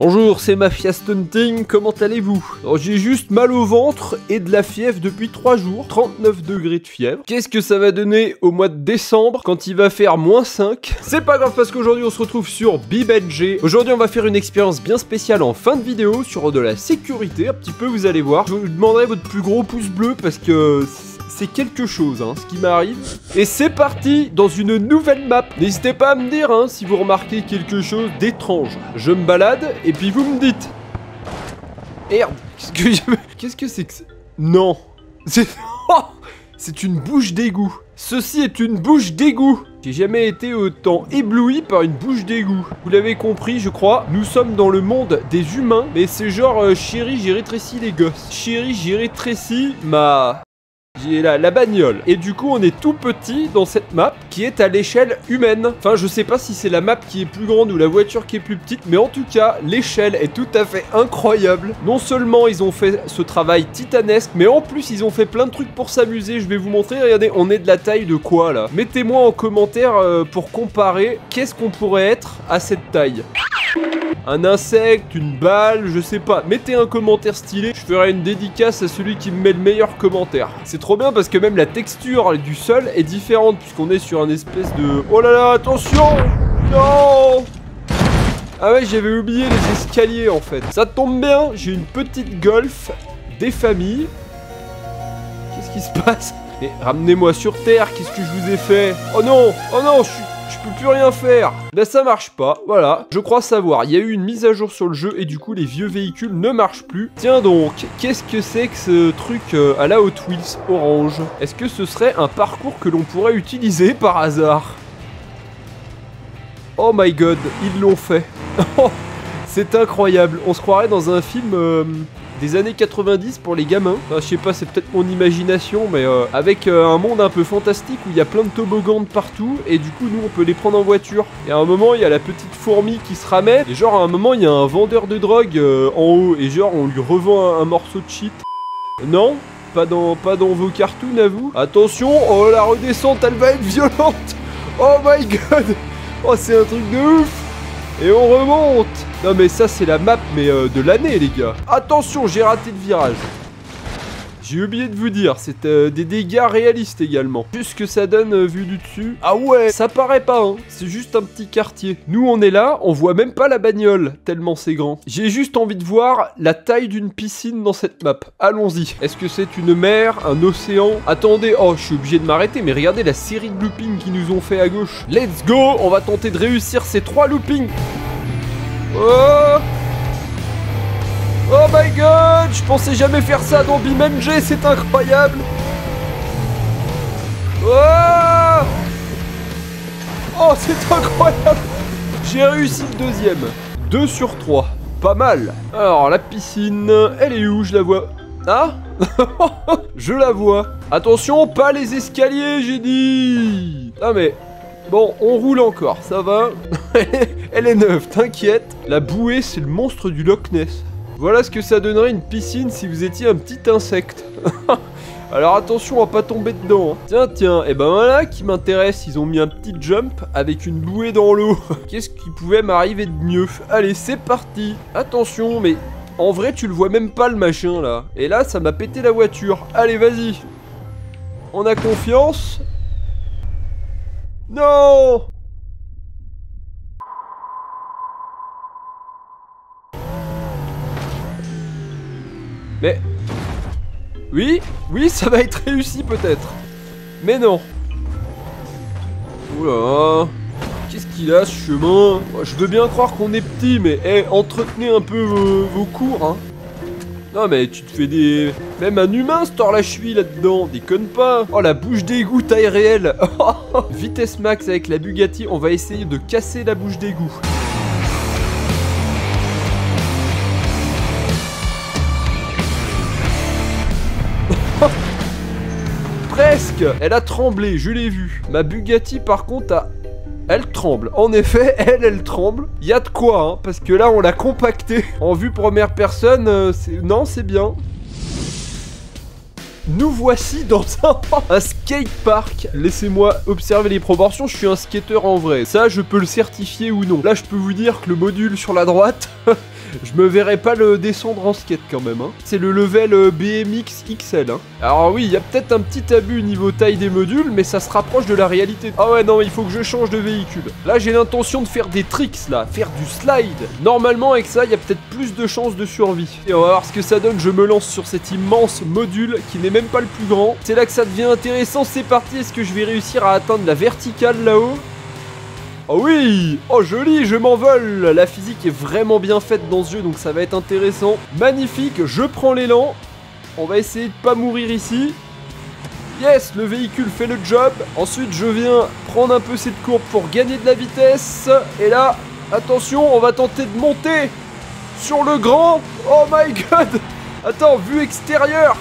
Bonjour, c'est Mafia Stunting, comment allez-vous? J'ai juste mal au ventre et de la fièvre depuis 3 jours, 39 degrés de fièvre. Qu'est-ce que ça va donner au mois de décembre quand il va faire -5? C'est pas grave parce qu'aujourd'hui on se retrouve sur BeamNG. Aujourd'hui on va faire une expérience bien spéciale en fin de vidéo sur de la sécurité, un petit peu vous allez voir. Je vous demanderai votre plus gros pouce bleu parce que... c'est quelque chose, hein, ce qui m'arrive. Et c'est parti dans une nouvelle map. N'hésitez pas à me dire hein, si vous remarquez quelque chose d'étrange. Je me balade et puis vous me dites. Merde, qu'est-ce que c'est que ça? Non. C'est une bouche d'égout. Ceci est une bouche d'égout. J'ai jamais été autant ébloui par une bouche d'égout. Vous l'avez compris, je crois. Nous sommes dans le monde des humains. Mais c'est genre, chérie, j'ai rétréci les gosses. Chérie, j'ai rétréci j'ai la bagnole. Et du coup on est tout petit dans cette map qui est à l'échelle humaine. Enfin je sais pas si c'est la map qui est plus grande ou la voiture qui est plus petite, mais en tout cas l'échelle est tout à fait incroyable. Non seulement ils ont fait ce travail titanesque, mais en plus ils ont fait plein de trucs pour s'amuser. Je vais vous montrer, regardez, on est de la taille de quoi là? Mettez-moi en commentaire pour comparer qu'est-ce qu'on pourrait être à cette taille. Un insecte, une balle, je sais pas. Mettez un commentaire stylé, je ferai une dédicace à celui qui me met le meilleur commentaire. C'est trop bien parce que même la texture du sol est différente puisqu'on est sur un espèce de... Oh là là, attention! Non! Ah ouais, j'avais oublié les escaliers en fait. Ça tombe bien, j'ai une petite golf des familles. Qu'est-ce qui se passe? Mais ramenez-moi sur terre, qu'est-ce que je vous ai fait? Oh non, je peux plus rien faire. Là ça marche pas, voilà. Je crois savoir, il y a eu une mise à jour sur le jeu et du coup les vieux véhicules ne marchent plus. Tiens donc, qu'est-ce que c'est que ce truc à la Hot Wheels orange? Est-ce que ce serait un parcours que l'on pourrait utiliser par hasard? Oh my god, ils l'ont fait. C'est incroyable, on se croirait dans un film... des années 90 pour les gamins. Enfin, je sais pas, c'est peut-être mon imagination, mais avec un monde un peu fantastique où il y a plein de toboggans de partout et du coup nous on peut les prendre en voiture. Et à un moment il y a la petite fourmi qui se ramène et genre à un moment il y a un vendeur de drogue en haut et genre on lui revend un morceau de shit. Non, pas dans vos cartoons à vous. Attention, oh la redescente elle va être violente. Oh my god. Oh c'est un truc de ouf. Et on remonte. Non mais ça c'est la map mais de l'année les gars. Attention, j'ai raté le virage. J'ai oublié de vous dire, c'est des dégâts réalistes également. Juste ce que ça donne vu du dessus. Ah ouais, ça paraît pas hein, c'est juste un petit quartier. Nous on est là, on voit même pas la bagnole, tellement c'est grand. J'ai juste envie de voir la taille d'une piscine dans cette map. Allons-y. Est-ce que c'est une mer, un océan? Attendez, oh je suis obligé de m'arrêter, mais regardez la série de loopings qu'ils nous ont fait à gauche. Let's go, on va tenter de réussir ces 3 loopings. Oh! Oh my god! Je pensais jamais faire ça dans BeamNG, c'est incroyable! Oh! Oh, c'est incroyable! J'ai réussi le deuxième. 2 sur 3. Pas mal. Alors, la piscine, elle est où? Je la vois. Ah? Je la vois. Attention, pas les escaliers, j'ai dit! Ah mais... Bon, on roule encore, ça va. Elle est neuve, t'inquiète. La bouée, c'est le monstre du Loch Ness. Voilà ce que ça donnerait une piscine si vous étiez un petit insecte. Alors attention à pas tomber dedans. Hein. Tiens, et ben voilà qui m'intéresse. Ils ont mis un petit jump avec une bouée dans l'eau. Qu'est-ce qui pouvait m'arriver de mieux? Allez, c'est parti. Attention, mais en vrai, tu le vois même pas le machin là. Et là, ça m'a pété la voiture. Allez, vas-y. On a confiance. Non! Mais... Oui, ça va être réussi peut-être. Mais non. Oula. Qu'est-ce qu'il a ce chemin? Je veux bien croire qu'on est petit, mais entretenez un peu vos cours, hein. Non mais tu te fais des... Même un humain se tord la cheville là-dedans, déconne pas. Oh la bouche d'égout taille réelle. Vitesse max avec la Bugatti, on va essayer de casser la bouche d'égout. Presque. Elle a tremblé, je l'ai vu. Ma Bugatti par contre a... Elle tremble, en effet, elle tremble. Il y a de quoi, hein, parce que là on l'a compacté. En vue première personne, non, c'est bien. Nous voici dans un skatepark. Laissez-moi observer les proportions, je suis un skateur en vrai. Ça, je peux le certifier ou non. Là, je peux vous dire que le module sur la droite, Je me verrais pas le descendre en skate quand même, hein. C'est le level BMX XL, hein. Alors oui, il y a peut-être un petit abus niveau taille des modules, mais ça se rapproche de la réalité. Ah ouais, non, il faut que je change de véhicule. Là, j'ai l'intention de faire des tricks, là, faire du slide. Normalement, avec ça, il y a peut-être plus de chances de survie. Et on va voir ce que ça donne. Je me lance sur cet immense module qui n'est même pas le plus grand. C'est là que ça devient intéressant. C'est parti. Est-ce que je vais réussir à atteindre la verticale là-haut? Oh oui! Oh joli, je m'envole! La physique est vraiment bien faite dans ce jeu, donc ça va être intéressant. Magnifique, je prends l'élan. On va essayer de pas mourir ici. Yes, le véhicule fait le job. Ensuite, je viens prendre un peu cette courbe pour gagner de la vitesse. Et là, attention, on va tenter de monter sur le grand. Oh my god! Attends, vue extérieure.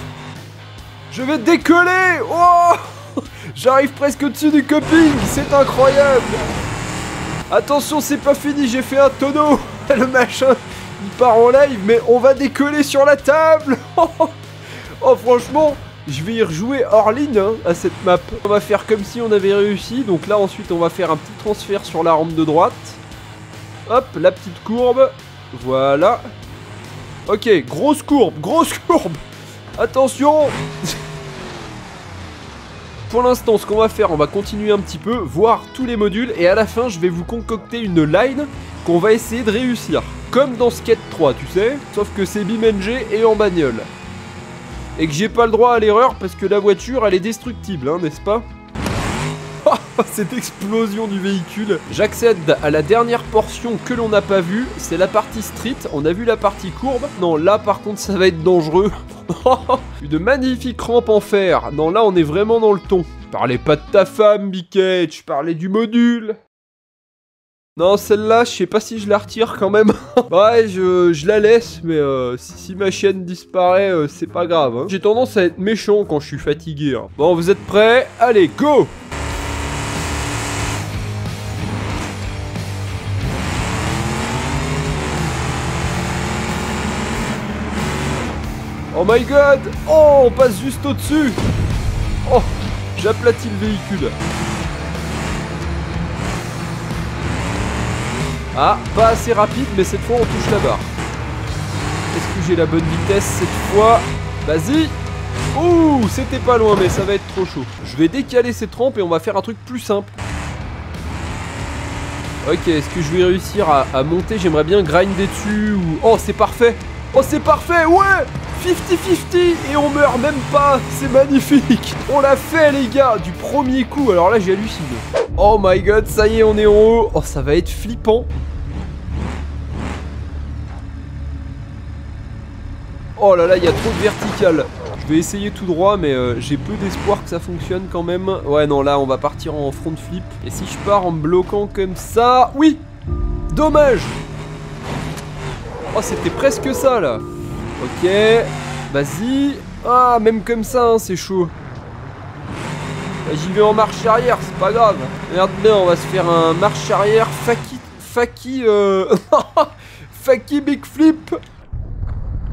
Je vais décoller. Oh! J'arrive presque au-dessus du coping. C'est incroyable. Attention, c'est pas fini, j'ai fait un tonneau. Le machin, il part en live, mais on va décoller sur la table. Oh, franchement, je vais y rejouer hors ligne, hein, à cette map. On va faire comme si on avait réussi. Donc là, ensuite, on va faire un petit transfert sur la rampe de droite. Hop, la petite courbe. Voilà. Ok, grosse courbe, grosse courbe. Attention. Pour l'instant, ce qu'on va faire, on va continuer un petit peu, voir tous les modules, et à la fin, je vais vous concocter une line qu'on va essayer de réussir. Comme dans Skate 3, tu sais, sauf que c'est BeamNG et en bagnole. Et que j'ai pas le droit à l'erreur parce que la voiture, elle est destructible, hein, n'est-ce pas? Cette explosion du véhicule. J'accède à la dernière portion que l'on n'a pas vue, c'est la partie street. On a vu la partie courbe. Non, là par contre ça va être dangereux. Une magnifique rampe en fer. Non, là on est vraiment dans le ton. Je parlais pas de ta femme, Biquette, je parlais du module. Non, celle-là, je sais pas si je la retire quand même. Ouais, je la laisse, mais si ma chaîne disparaît, c'est pas grave, hein. J'ai tendance à être méchant quand je suis fatigué, hein. Bon, vous êtes prêts? Allez, go! Oh my god! Oh, on passe juste au-dessus! Oh, j'aplatis le véhicule. Ah, pas assez rapide, mais cette fois on touche la barre. Est-ce que j'ai la bonne vitesse cette fois? Vas-y! Ouh, c'était pas loin, mais ça va être trop chaud. Je vais décaler cette rampe et on va faire un truc plus simple. Ok, est-ce que je vais réussir à monter? J'aimerais bien grinder dessus ou... Oh, c'est parfait! Oh, c'est parfait! Ouais! 50-50 et on meurt même pas, c'est magnifique. On l'a fait les gars, du premier coup. Alors là j'ai halluciné. Oh my god, ça y est, on est en haut. Oh, ça va être flippant. Oh là là, il y a trop de vertical. Je vais essayer tout droit, mais j'ai peu d'espoir que ça fonctionne quand même. Ouais, non, là on va partir en front flip. Et si je pars en me bloquant comme ça... Oui! Dommage! Oh, c'était presque ça là. Ok, vas-y. Ah, même comme ça, hein, c'est chaud. J'y vais en marche arrière, c'est pas grave. Regarde bien, on va se faire un marche arrière Faki big flip.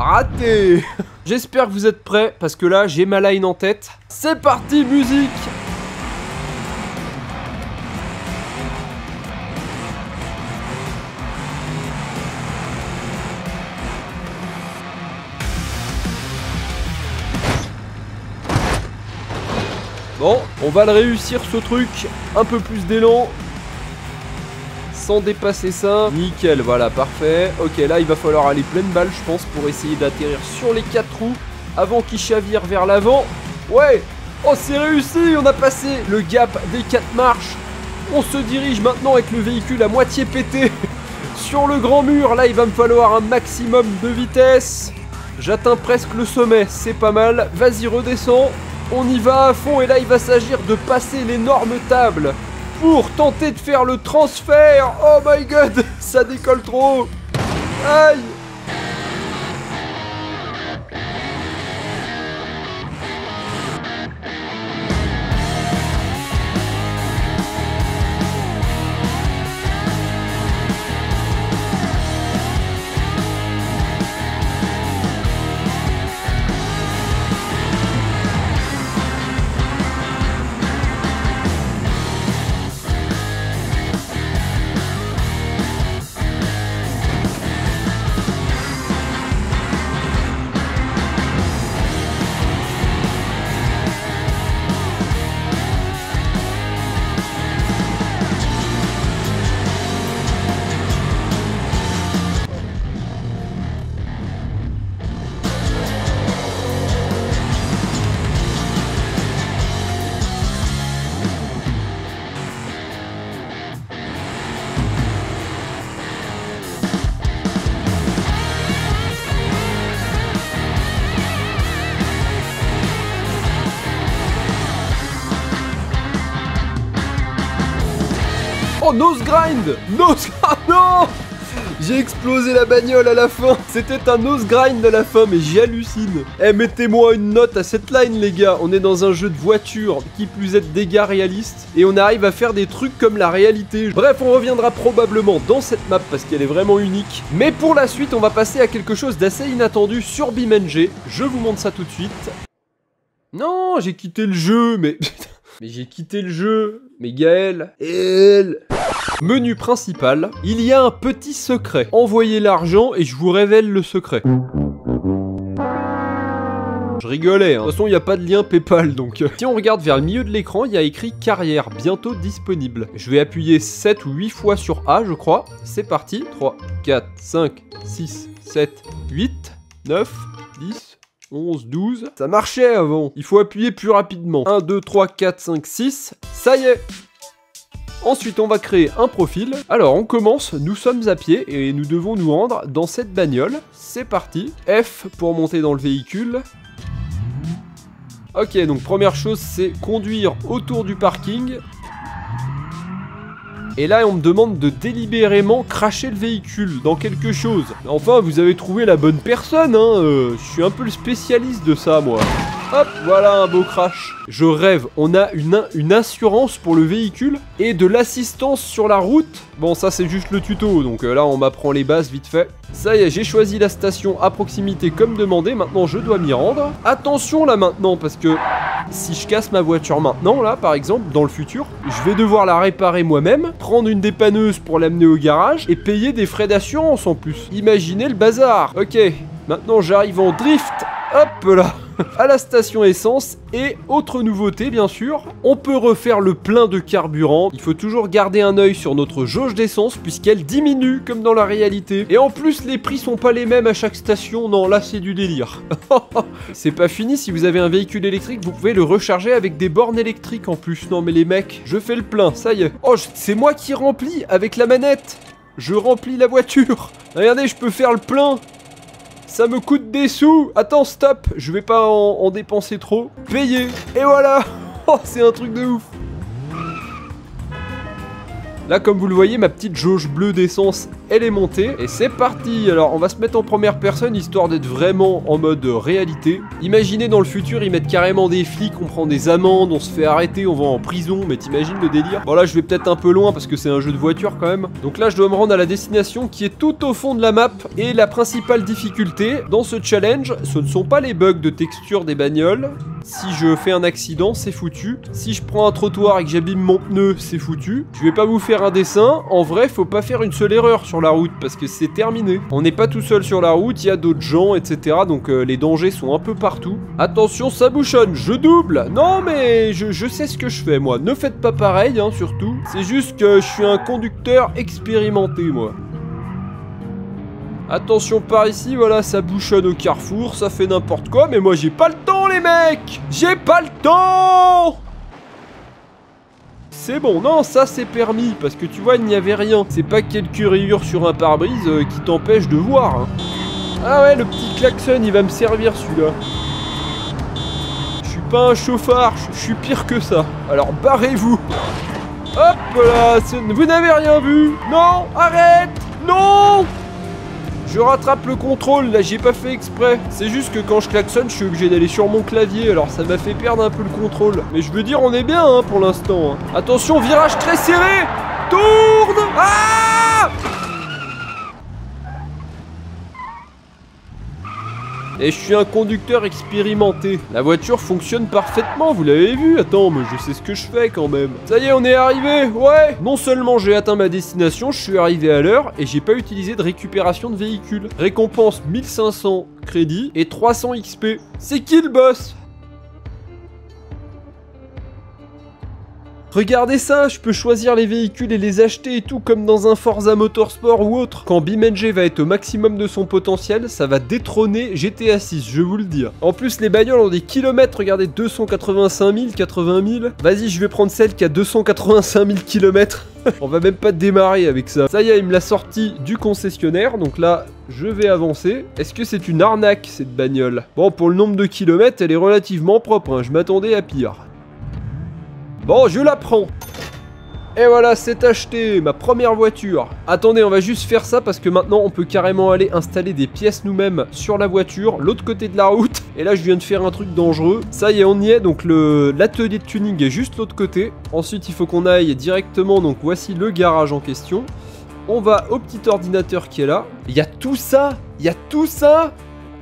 Raté. J'espère que vous êtes prêts, parce que là, j'ai ma line en tête. C'est parti, musique. Bon, on va le réussir ce truc, un peu plus d'élan, sans dépasser ça. Nickel, voilà, parfait. Ok, là il va falloir aller pleine balle je pense pour essayer d'atterrir sur les 4 roues avant qu'il chavire vers l'avant. Ouais. Oh, c'est réussi, on a passé le gap des 4 marches. On se dirige maintenant avec le véhicule à moitié pété sur le grand mur. Là il va me falloir un maximum de vitesse. J'atteins presque le sommet, c'est pas mal. Vas-y, redescends. On y va à fond et là il va s'agir de passer l'énorme table pour tenter de faire le transfert. Oh my god, ça décolle trop. Aïe. Non, nose grind. Nose... Ah non! J'ai explosé la bagnole à la fin. C'était un nose grind à la fin, mais j'hallucine. Eh, mettez-moi une note à cette line, les gars. On est dans un jeu de voiture, qui plus est de dégâts réalistes, et on arrive à faire des trucs comme la réalité. Bref, on reviendra probablement dans cette map parce qu'elle est vraiment unique. Mais pour la suite, on va passer à quelque chose d'assez inattendu sur BeamNG. Je vous montre ça tout de suite. Non, j'ai quitté le jeu, mais... Mais j'ai quitté le jeu. Mais Gaël... Menu principal, il y a un petit secret. Envoyez l'argent et je vous révèle le secret. Je rigolais, hein. De toute façon il n'y a pas de lien PayPal donc... Si on regarde vers le milieu de l'écran, il y a écrit carrière, bientôt disponible. Je vais appuyer 7 ou 8 fois sur A je crois. C'est parti. 3, 4, 5, 6, 7, 8, 9, 10... 11, 12... Ça marchait avant. Il faut appuyer plus rapidement. 1, 2, 3, 4, 5, 6... Ça y est. Ensuite, on va créer un profil. Alors, on commence, nous sommes à pied et nous devons nous rendre dans cette bagnole. C'est parti. F pour monter dans le véhicule. Ok, donc première chose, c'est conduire autour du parking. Et là, on me demande de délibérément cracher le véhicule dans quelque chose. Enfin, vous avez trouvé la bonne personne, hein. Je suis un peu le spécialiste de ça, moi. Hop, voilà un beau crash. Je rêve, on a une assurance pour le véhicule et de l'assistance sur la route. Bon, ça c'est juste le tuto, donc là on m'apprend les bases vite fait. Ça y est, j'ai choisi la station à proximité comme demandé, maintenant je dois m'y rendre. Attention là maintenant, parce que si je casse ma voiture maintenant, là par exemple, dans le futur, je vais devoir la réparer moi-même, prendre une dépanneuse pour l'amener au garage et payer des frais d'assurance en plus. Imaginez le bazar. Ok, maintenant j'arrive en drift. Hop là, à la station essence. Et autre nouveauté bien sûr, on peut refaire le plein de carburant. Il faut toujours garder un œil sur notre jauge d'essence puisqu'elle diminue comme dans la réalité. Et en plus les prix sont pas les mêmes à chaque station. Non, là c'est du délire. C'est pas fini, si vous avez un véhicule électrique vous pouvez le recharger avec des bornes électriques en plus. Non mais les mecs, je fais le plein, ça y est. Oh, c'est moi qui remplis avec la manette. Je remplis la voiture. Regardez, je peux faire le plein. Ça me coûte des sous. Attends, stop. Je vais pas en dépenser trop. Payer. Et voilà. Oh, c'est un truc de ouf. Là, comme vous le voyez, ma petite jauge bleue d'essence, elle est montée. Et c'est parti. Alors, on va se mettre en première personne, histoire d'être vraiment en mode réalité. Imaginez, dans le futur, ils mettent carrément des flics, on prend des amendes, on se fait arrêter, on va en prison. Mais t'imagines le délire? Bon, là, je vais peut-être un peu loin, parce que c'est un jeu de voiture, quand même. Donc là, je dois me rendre à la destination, qui est tout au fond de la map. Et la principale difficulté, dans ce challenge, ce ne sont pas les bugs de texture des bagnoles. Si je fais un accident, c'est foutu. Si je prends un trottoir et que j'abîme mon pneu, c'est foutu. Je vais pas vous faire un dessin. En vrai, faut pas faire une seule erreur sur la route parce que c'est terminé. On n'est pas tout seul sur la route, il y a d'autres gens, etc. Donc les dangers sont un peu partout. Attention, ça bouchonne, je double. Non mais je sais ce que je fais moi. Ne faites pas pareil, hein, surtout. C'est juste que je suis un conducteur expérimenté, moi. Attention par ici, voilà, ça bouchonne au carrefour, ça fait n'importe quoi, mais moi j'ai pas le temps les mecs. J'ai pas le temps. C'est bon, non, ça c'est permis, parce que tu vois, il n'y avait rien. C'est pas quelques rayures sur un pare-brise qui t'empêchent de voir. Hein. Ah ouais, le petit klaxon, il va me servir celui-là. Je suis pas un chauffard, je suis pire que ça. Alors barrez-vous. Hop là, vous n'avez rien vu. Non, arrête. Non. Je rattrape le contrôle, là j'ai pas fait exprès. C'est juste que quand je klaxonne, je suis obligé d'aller sur mon clavier, alors ça m'a fait perdre un peu le contrôle. Mais je veux dire, on est bien hein, pour l'instant. Hein. Attention, virage très serré. Tourne. Ah! Et je suis un conducteur expérimenté. La voiture fonctionne parfaitement, vous l'avez vu. Attends, mais je sais ce que je fais quand même. Ça y est, on est arrivé, ouais. Non seulement j'ai atteint ma destination, je suis arrivé à l'heure et j'ai pas utilisé de récupération de véhicule. Récompense 1500 crédits et 300 XP. C'est qui le boss? Regardez ça, je peux choisir les véhicules et les acheter et tout comme dans un Forza Motorsport ou autre. Quand BeamNG va être au maximum de son potentiel, ça va détrôner GTA 6, je vous le dis. En plus, les bagnoles ont des kilomètres, regardez, 285 000, 80 000. Vas-y, je vais prendre celle qui a 285 000 kilomètres. On va même pas démarrer avec ça. Ça y est, il me l'a sorti du concessionnaire, donc là, je vais avancer. Est-ce que c'est une arnaque, cette bagnole? Bon, pour le nombre de kilomètres, elle est relativement propre, hein. Je m'attendais à pire. Bon, je la prends. Et voilà, c'est acheté, ma première voiture. Attendez, on va juste faire ça parce que maintenant on peut carrément aller installer des pièces nous-mêmes sur la voiture, l'autre côté de la route. Et là je viens de faire un truc dangereux. Ça y est, on y est, donc l'atelier de tuning est juste l'autre côté. Ensuite il faut qu'on aille directement, donc voici le garage en question. On va au petit ordinateur qui est là. Il y a tout ça, il y a tout ça.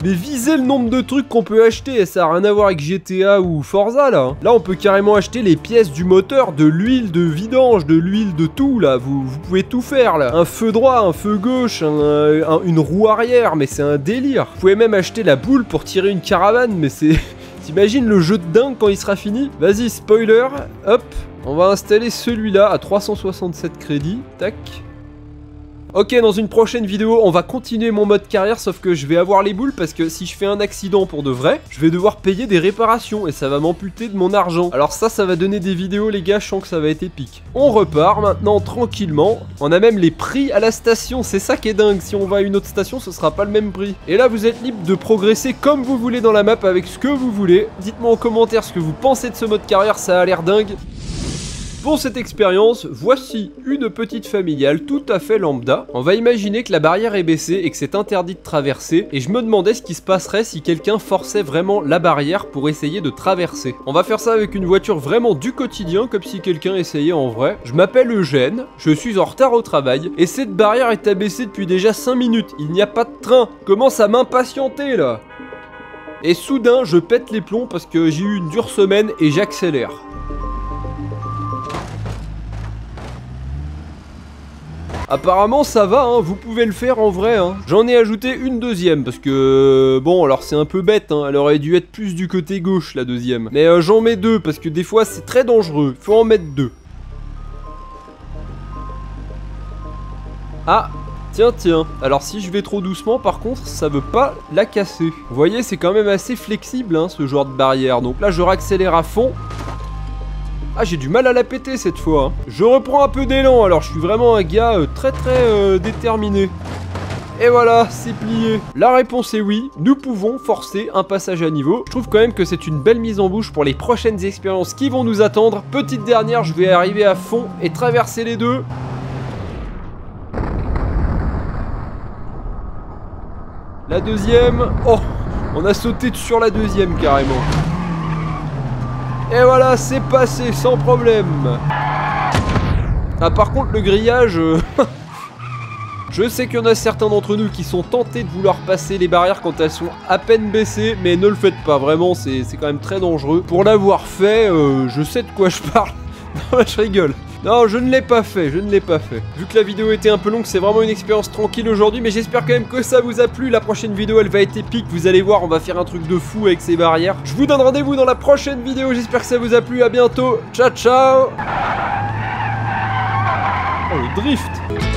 Mais visez le nombre de trucs qu'on peut acheter, et ça n'a rien à voir avec GTA ou Forza là. Là on peut carrément acheter les pièces du moteur, de l'huile de vidange, de l'huile de tout là. Vous pouvez tout faire là. Un feu droit, un feu gauche, une roue arrière, mais c'est un délire. Vous pouvez même acheter la boule pour tirer une caravane, mais c'est... T'imagines le jeu de dingue quand il sera fini? Vas-y, spoiler, hop. On va installer celui-là à 367 crédits, tac. Ok, dans une prochaine vidéo, on va continuer mon mode carrière, sauf que je vais avoir les boules parce que si je fais un accident pour de vrai, je vais devoir payer des réparations et ça va m'amputer de mon argent. Alors ça va donner des vidéos, les gars, je sens que ça va être épique. On repart maintenant tranquillement. On a même les prix à la station, c'est ça qui est dingue. Si on va à une autre station, ce sera pas le même prix. Et là, vous êtes libre de progresser comme vous voulez dans la map avec ce que vous voulez. Dites-moi en commentaire ce que vous pensez de ce mode carrière, ça a l'air dingue. Pour cette expérience, voici une petite familiale tout à fait lambda. On va imaginer que la barrière est baissée et que c'est interdit de traverser. Et je me demandais ce qui se passerait si quelqu'un forçait vraiment la barrière pour essayer de traverser. On va faire ça avec une voiture vraiment du quotidien, comme si quelqu'un essayait en vrai. Je m'appelle Eugène, je suis en retard au travail. Et cette barrière est abaissée depuis déjà 5 minutes. Il n'y a pas de train. Commence à m'impatienter là. Et soudain, je pète les plombs parce que j'ai eu une dure semaine et j'accélère. Apparemment ça va, hein, vous pouvez le faire en vrai. Hein. J'en ai ajouté une deuxième parce que... Bon, alors c'est un peu bête, hein, elle aurait dû être plus du côté gauche la deuxième. Mais j'en mets deux parce que des fois c'est très dangereux, faut en mettre deux. Ah, tiens. Alors si je vais trop doucement par contre, ça veut pas la casser. Vous voyez, c'est quand même assez flexible hein, ce genre de barrière. Donc là je réaccélère à fond. Ah, j'ai du mal à la péter cette fois. Hein. Je reprends un peu d'élan, alors je suis vraiment un gars très déterminé. Et voilà, c'est plié. La réponse est oui, nous pouvons forcer un passage à niveau. Je trouve quand même que c'est une belle mise en bouche pour les prochaines expériences qui vont nous attendre. Petite dernière, je vais arriver à fond et traverser les deux. La deuxième. Oh, on a sauté sur la deuxième carrément. Et voilà, c'est passé sans problème. Ah, par contre, le grillage... Je sais qu'il y en a certains d'entre nous qui sont tentés de vouloir passer les barrières quand elles sont à peine baissées, mais ne le faites pas, vraiment, c'est quand même très dangereux. Pour l'avoir fait, je sais de quoi je parle. Non, je rigole. Non, je ne l'ai pas fait, Vu que la vidéo était un peu longue, c'est vraiment une expérience tranquille aujourd'hui, mais j'espère quand même que ça vous a plu. La prochaine vidéo, elle va être épique, vous allez voir, on va faire un truc de fou avec ces barrières. Je vous donne rendez-vous dans la prochaine vidéo, j'espère que ça vous a plu, à bientôt, ciao ciao. Oh, le drift.